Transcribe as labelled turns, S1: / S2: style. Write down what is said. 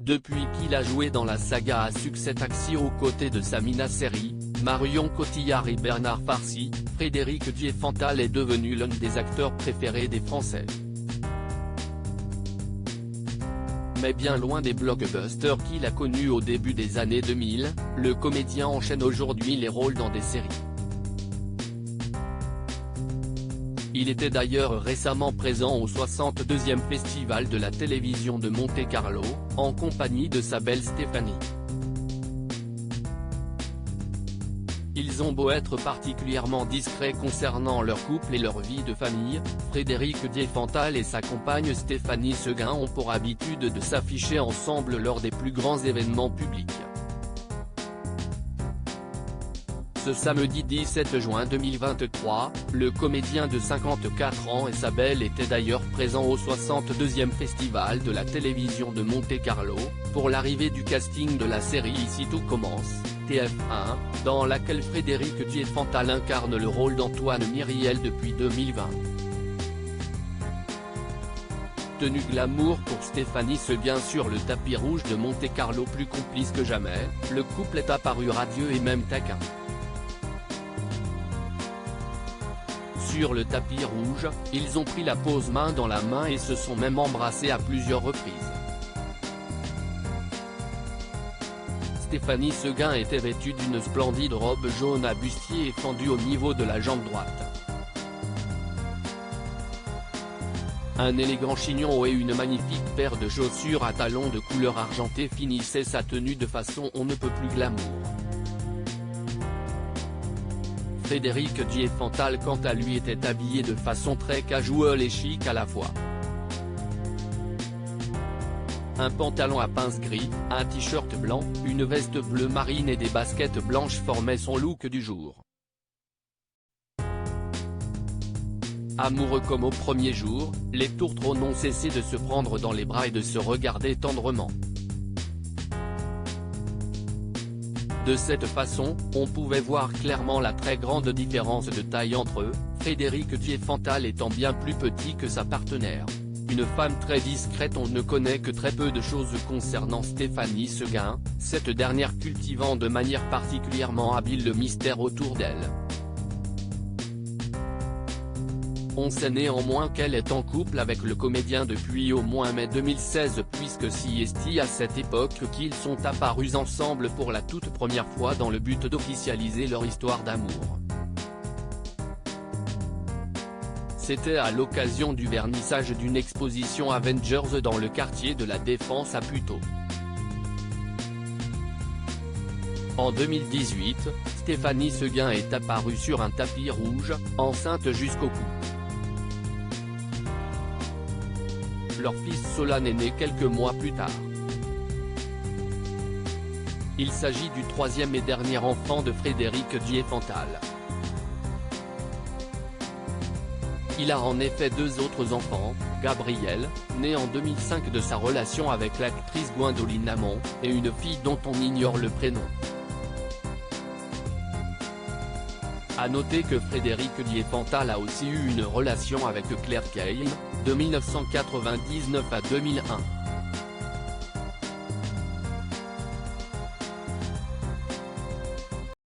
S1: Depuis qu'il a joué dans la saga à succès Taxi aux côtés de Samina Seri, Marion Cotillard et Bernard Farcy, Frédéric Diefenthal est devenu l'un des acteurs préférés des Français. Mais bien loin des blockbusters qu'il a connus au début des années 2000, le comédien enchaîne aujourd'hui les rôles dans des séries. Il était d'ailleurs récemment présent au 62e Festival de la télévision de Monte-Carlo, en compagnie de sa belle Stéphanie. Ils ont beau être particulièrement discrets concernant leur couple et leur vie de famille, Frédéric Diefenthal et sa compagne Stéphanie Seguin ont pour habitude de s'afficher ensemble lors des plus grands événements publics. Ce samedi 17 juin 2023, le comédien de 54 ans et sa belle étaient d'ailleurs présents au 62e Festival de la télévision de Monte-Carlo, pour l'arrivée du casting de la série Ici tout commence, TF1, dans laquelle Frédéric Diefenthal incarne le rôle d'Antoine Myriel depuis 2020. Tenue glamour pour Stéphanie Seguin sur le tapis rouge de Monte-Carlo, plus complice que jamais, le couple est apparu radieux et même taquin. Sur le tapis rouge, ils ont pris la pose main dans la main et se sont même embrassés à plusieurs reprises. Stéphanie Seguin était vêtue d'une splendide robe jaune à bustier et fendue au niveau de la jambe droite. Un élégant chignon et une magnifique paire de chaussures à talons de couleur argentée finissaient sa tenue de façon on ne peut plus glamour. Frédéric Diefenthal quant à lui était habillé de façon très casual et chic à la fois. Un pantalon à pince gris, un t-shirt blanc, une veste bleu marine et des baskets blanches formaient son look du jour. Amoureux comme au premier jour, les tourtereaux n'ont cessé de se prendre dans les bras et de se regarder tendrement. De cette façon, on pouvait voir clairement la très grande différence de taille entre eux, Frédéric Diefenthal étant bien plus petit que sa partenaire. Une femme très discrète. On ne connaît que très peu de choses concernant Stéphanie Seguin, cette dernière cultivant de manière particulièrement habile le mystère autour d'elle. On sait néanmoins qu'elle est en couple avec le comédien depuis au moins mai 2016 puisque c'est à cette époque qu'ils sont apparus ensemble pour la toute première fois dans le but d'officialiser leur histoire d'amour. C'était à l'occasion du vernissage d'une exposition Avengers dans le quartier de la Défense à Puteaux. En 2018, Stéphanie Seguin est apparue sur un tapis rouge, enceinte jusqu'au cou. Leur fils Solan est né quelques mois plus tard. Il s'agit du troisième et dernier enfant de Frédéric Diefenthal. Il a en effet deux autres enfants, Gabriel, né en 2005 de sa relation avec l'actrice Gwendoline Amon, et une fille dont on ignore le prénom. A noter que Frédéric Diefenthal a aussi eu une relation avec Claire Kane, de 1999 à 2001.